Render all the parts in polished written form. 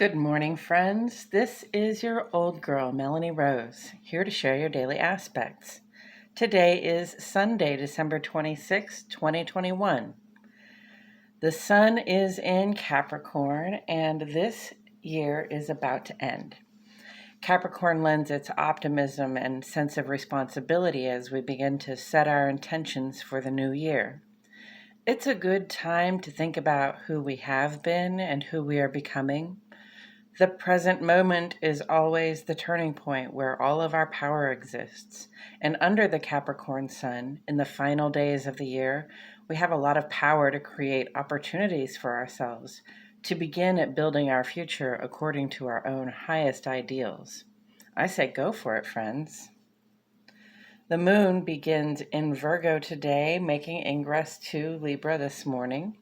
Good morning, friends. This is your old girl, Melanie Rose, here to share your daily aspects. Today is Sunday, December 26, 2021. The sun is in Capricorn, and this year is about to end. Capricorn lends its optimism and sense of responsibility as we begin to set our intentions for the new year. It's a good time to think about who we have been and who we are becoming. The present moment is always the turning point where all of our power exists. And under the Capricorn sun, in the final days of the year, we have a lot of power to create opportunities for ourselves, to begin at building our future according to our own highest ideals. I say go for it, friends. The moon begins in Virgo today, making ingress to Libra this morning.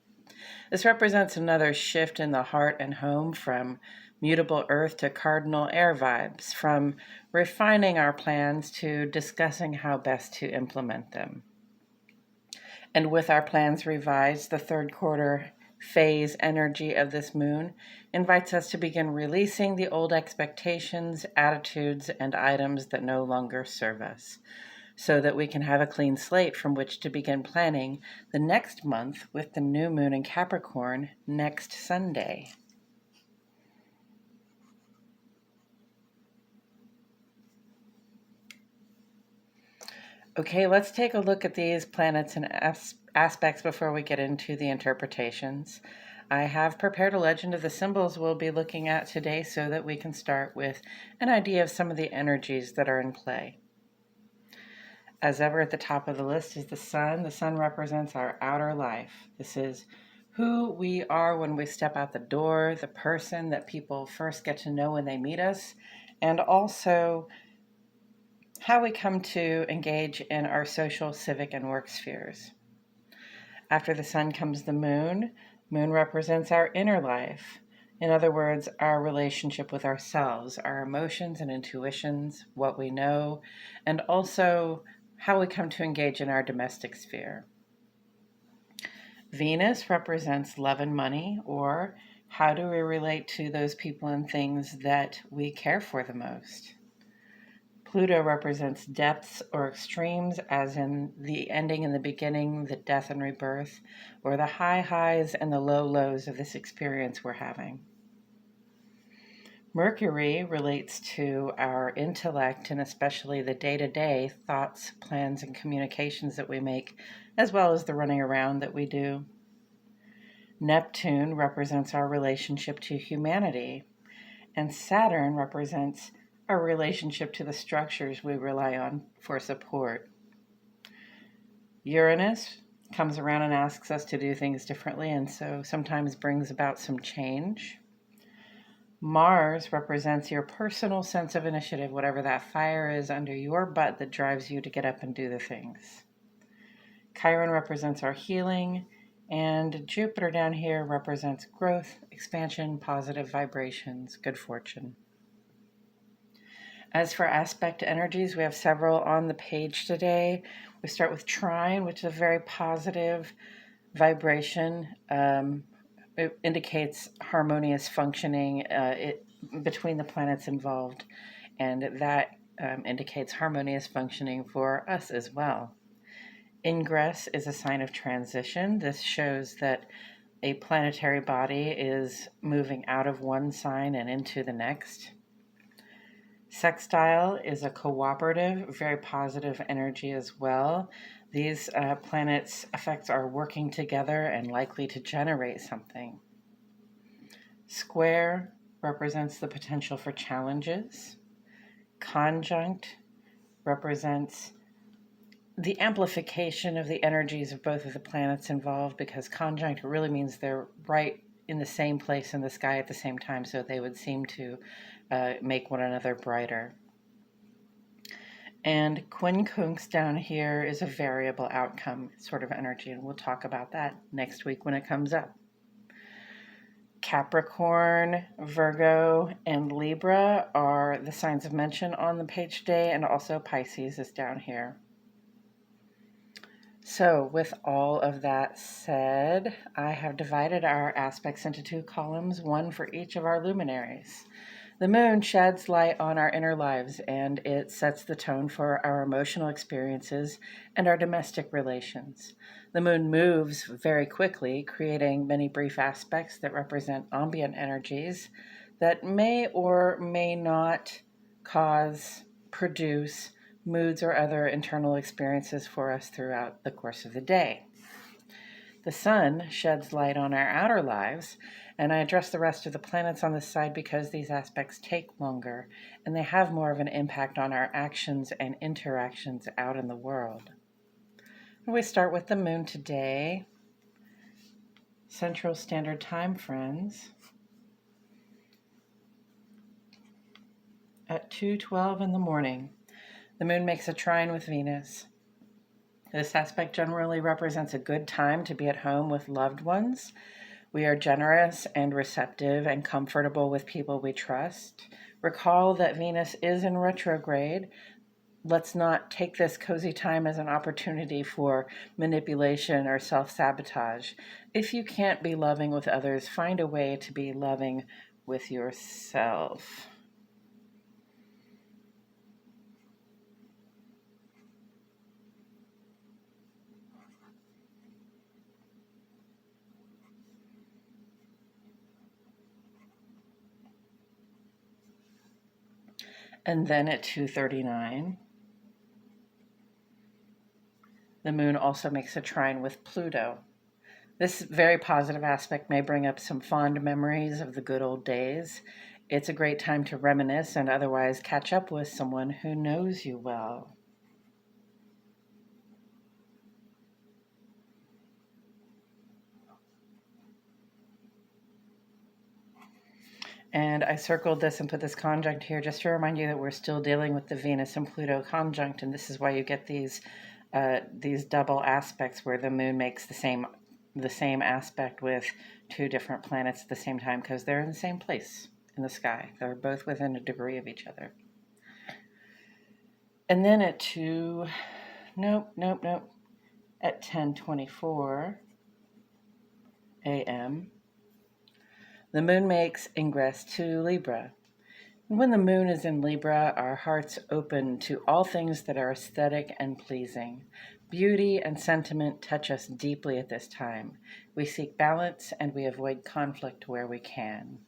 This represents another shift in the heart and home from mutable earth to cardinal air vibes, from refining our plans to discussing how best to implement them. And with our plans revised, the third quarter phase energy of this moon invites us to begin releasing the old expectations, attitudes, and items that no longer serve us, so that we can have a clean slate from which to begin planning the next month with the new moon in Capricorn next Sunday. Okay, let's take a look at these planets and aspects before we get into the interpretations. I have prepared a legend of the symbols we'll be looking at today so that we can start with an idea of some of the energies that are in play. As ever, at the top of the list is the sun. The sun represents our outer life. This is who we are when we step out the door, the person that people first get to know when they meet us, and also how we come to engage in our social, civic, and work spheres. After the sun comes the moon. Moon represents our inner life. In other words, our relationship with ourselves, our emotions and intuitions, what we know, and also how we come to engage in our domestic sphere. Venus represents love and money, or how do we relate to those people and things that we care for the most. Pluto represents depths or extremes, as in the ending and the beginning, the death and rebirth, or the high highs and the low lows of this experience we're having. Mercury relates to our intellect and especially the day-to-day thoughts, plans, and communications that we make, as well as the running around that we do. Neptune represents our relationship to humanity, and Saturn represents our relationship to the structures we rely on for support. Uranus comes around and asks us to do things differently, and so sometimes brings about some change. Mars represents your personal sense of initiative, whatever that fire is under your butt that drives you to get up and do the things. Chiron represents our healing, and Jupiter down here represents growth, expansion, positive vibrations, good fortune. As for aspect energies, we have several on the page today. We start with Trine, which is a very positive vibration. It indicates harmonious functioning between the planets involved, and that indicates harmonious functioning for us as well. Ingress is a sign of transition. This shows that a planetary body is moving out of one sign and into the next. Sextile is a cooperative, very positive energy as well. These planets' effects are working together and likely to generate something. Square represents the potential for challenges. Conjunct represents the amplification of the energies of both of the planets involved, because conjunct really means they're right in the same place in the sky at the same time, so they would seem to make one another brighter. And quincunx down here is a variable outcome sort of energy, and we'll talk about that next week when it comes up. Capricorn, Virgo, and Libra are the signs of mention on the page today, and also Pisces is down here. So, with all of that said, I have divided our aspects into two columns, one for each of our luminaries. The moon sheds light on our inner lives and it sets the tone for our emotional experiences and our domestic relations. The moon moves very quickly, creating many brief aspects that represent ambient energies that may or may not produce moods or other internal experiences for us throughout the course of the day. The sun sheds light on our outer lives, and I address the rest of the planets on this side because these aspects take longer and they have more of an impact on our actions and interactions out in the world. We start with the moon today. Central Standard Time, friends, at 2:12 in the morning. The moon makes a trine with Venus. This aspect generally represents a good time to be at home with loved ones. We are generous and receptive and comfortable with people we trust. Recall that Venus is in retrograde. Let's not take this cozy time as an opportunity for manipulation or self-sabotage. If you can't be loving with others, find a way to be loving with yourself. And then at 2:39, the moon also makes a trine with Pluto. This very positive aspect may bring up some fond memories of the good old days. It's a great time to reminisce and otherwise catch up with someone who knows you well. And I circled this and put this conjunct here just to remind you that we're still dealing with the Venus and Pluto conjunct, and this is why you get these double aspects where the moon makes the same aspect with two different planets at the same time because they're in the same place in the sky. They're both within a degree of each other. And then at 10:24 a.m., the moon makes ingress to Libra. And when the moon is in Libra, our hearts open to all things that are aesthetic and pleasing. Beauty and sentiment touch us deeply at this time. We seek balance and we avoid conflict where we can.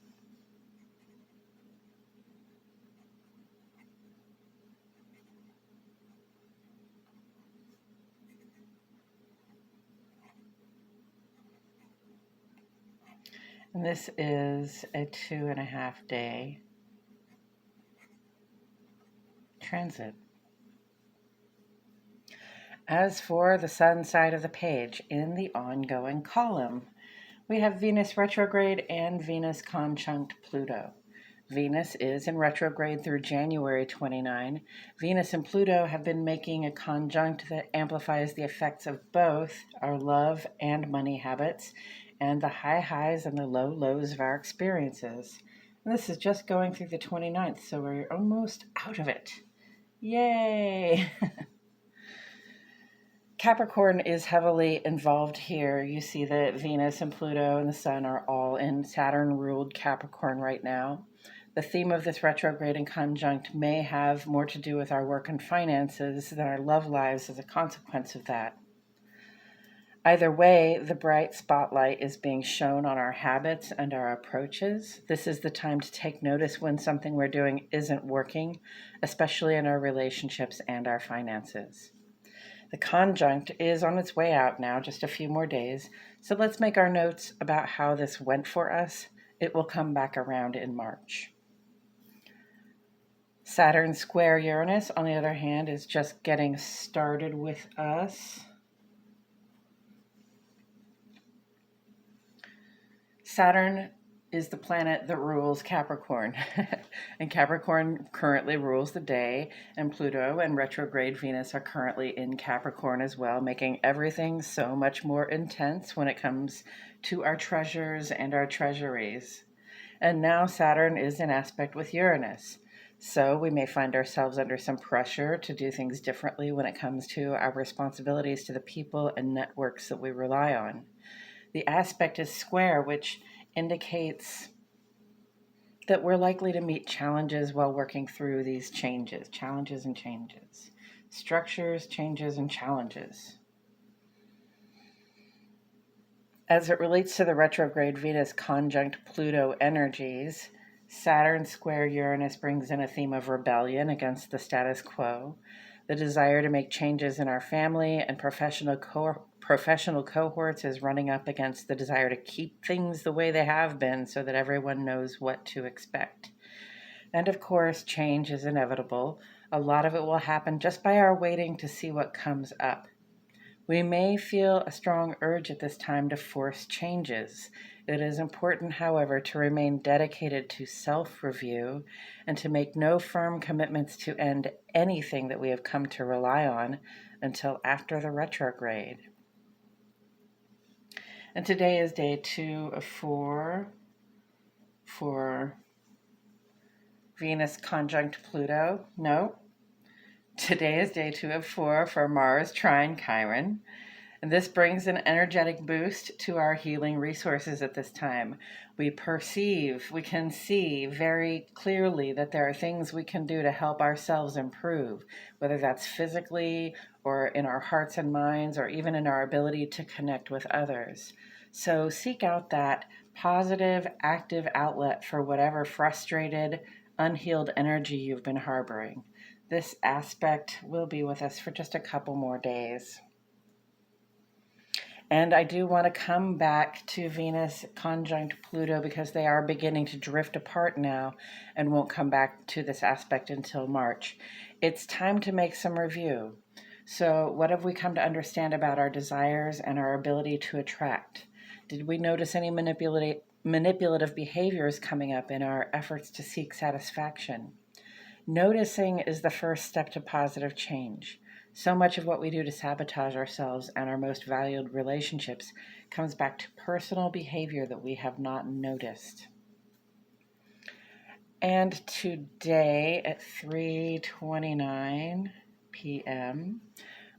And this is a 2.5 day transit. As for the sun side of the page, in the ongoing column, we have Venus retrograde and Venus conjunct Pluto. Venus is in retrograde through January 29. Venus and Pluto have been making a conjunct that amplifies the effects of both our love and money habits and the high highs and the low lows of our experiences. And this is just going through the 29th, so we're almost out of it. Yay! Capricorn is heavily involved here. You see that Venus and Pluto and the Sun are all in Saturn-ruled Capricorn right now. The theme of this retrograde and conjunct may have more to do with our work and finances than our love lives as a consequence of that. Either way, the bright spotlight is being shown on our habits and our approaches. This is the time to take notice when something we're doing isn't working, especially in our relationships and our finances. The conjunct is on its way out now, just a few more days, so let's make our notes about how this went for us. It will come back around in March. Saturn square Uranus, on the other hand, is just getting started with us. Saturn is the planet that rules Capricorn, and Capricorn currently rules the day, and Pluto and retrograde Venus are currently in Capricorn as well, making everything so much more intense when it comes to our treasures and our treasuries. And now Saturn is in aspect with Uranus. So we may find ourselves under some pressure to do things differently when it comes to our responsibilities to the people and networks that we rely on. The aspect is square, which indicates that we're likely to meet challenges while working through these challenges and changes, structures, changes, and challenges. As it relates to the retrograde Venus conjunct Pluto energies, Saturn square Uranus brings in a theme of rebellion against the status quo, the desire to make changes in our family and professional cohorts is running up against the desire to keep things the way they have been so that everyone knows what to expect. And of course, change is inevitable. A lot of it will happen just by our waiting to see what comes up. We may feel a strong urge at this time to force changes. It is important, however, to remain dedicated to self-review and to make no firm commitments to end anything that we have come to rely on until after the retrograde. And today is day 2 of 4 for Venus conjunct Pluto. No, today is day 2 of 4 for Mars trine Chiron. And this brings an energetic boost to our healing resources at this time. We can see very clearly that there are things we can do to help ourselves improve, whether that's physically or in our hearts and minds, or even in our ability to connect with others. So seek out that positive, active outlet for whatever frustrated, unhealed energy you've been harboring. This aspect will be with us for just a couple more days. And I do want to come back to Venus conjunct Pluto because they are beginning to drift apart now and won't come back to this aspect until March. It's time to make some review. So what have we come to understand about our desires and our ability to attract? Did we notice any manipulative behaviors coming up in our efforts to seek satisfaction? Noticing is the first step to positive change. So much of what we do to sabotage ourselves and our most valued relationships comes back to personal behavior that we have not noticed. And today at 3:29 p.m.,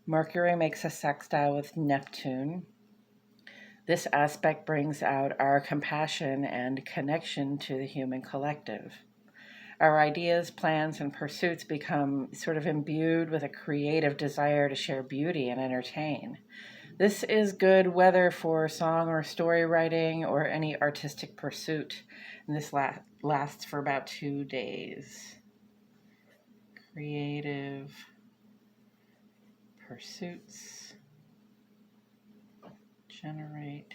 Mercury makes a sextile with Neptune. This aspect brings out our compassion and connection to the human collective. Our ideas, plans, and pursuits become sort of imbued with a creative desire to share beauty and entertain. This is good whether for song or story writing or any artistic pursuit. And this lasts for about 2 days. Creative pursuits generate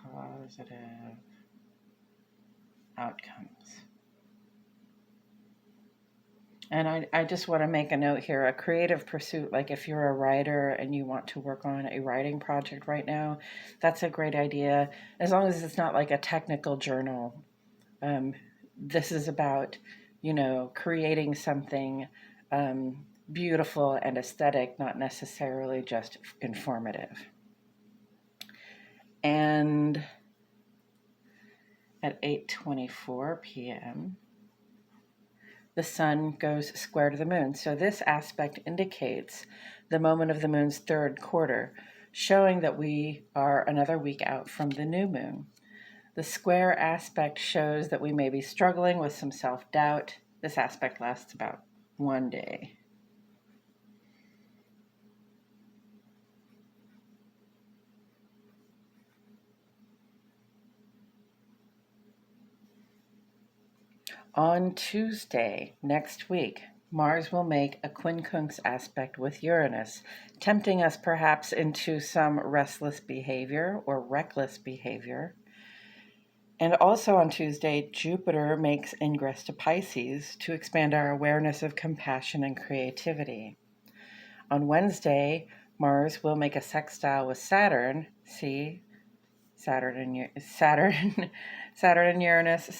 positive outcomes. And I just want to make a note here, a creative pursuit, like if you're a writer and you want to work on a writing project right now, that's a great idea, as long as it's not like a technical journal. This is about, creating something beautiful and aesthetic, not necessarily just informative. And at 8:24 p.m., the sun goes square to the moon. So this aspect indicates the moment of the moon's third quarter, showing that we are another week out from the new moon. The square aspect shows that we may be struggling with some self-doubt. This aspect lasts about 1 day. On Tuesday next week, Mars will make a quincunx aspect with Uranus, tempting us perhaps into some restless behavior or reckless behavior. And also on Tuesday, Jupiter makes ingress to Pisces to expand our awareness of compassion and creativity. On Wednesday, Mars will make a sextile with Saturn. See, Saturn and Uranus.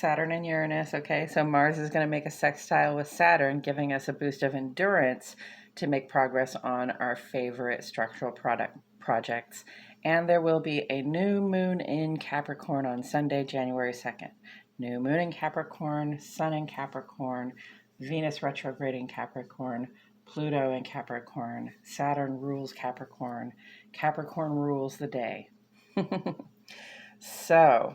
Okay, so Mars is going to make a sextile with Saturn, giving us a boost of endurance to make progress on our favorite structural projects. And there will be a new moon in Capricorn on Sunday, January 2nd. New moon in Capricorn, sun in Capricorn, Venus retrograde in Capricorn, Pluto in Capricorn, Saturn rules Capricorn, Capricorn rules the day. So,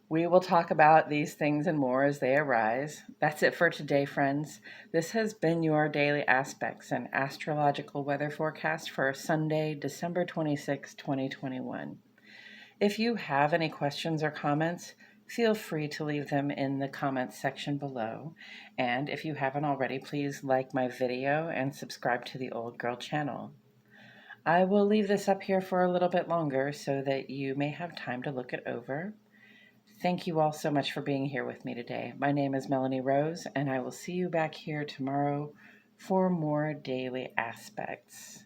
we will talk about these things and more as they arise. That's it for today, friends. This has been your Daily Aspects, an astrological weather forecast for Sunday, December 26, 2021. If you have any questions or comments, feel free to leave them in the comments section below. And if you haven't already, please like my video and subscribe to the Old Girl channel. I will leave this up here for a little bit longer so that you may have time to look it over. Thank you all so much for being here with me today. My name is Melanie Rose, and I will see you back here tomorrow for more Daily Aspects.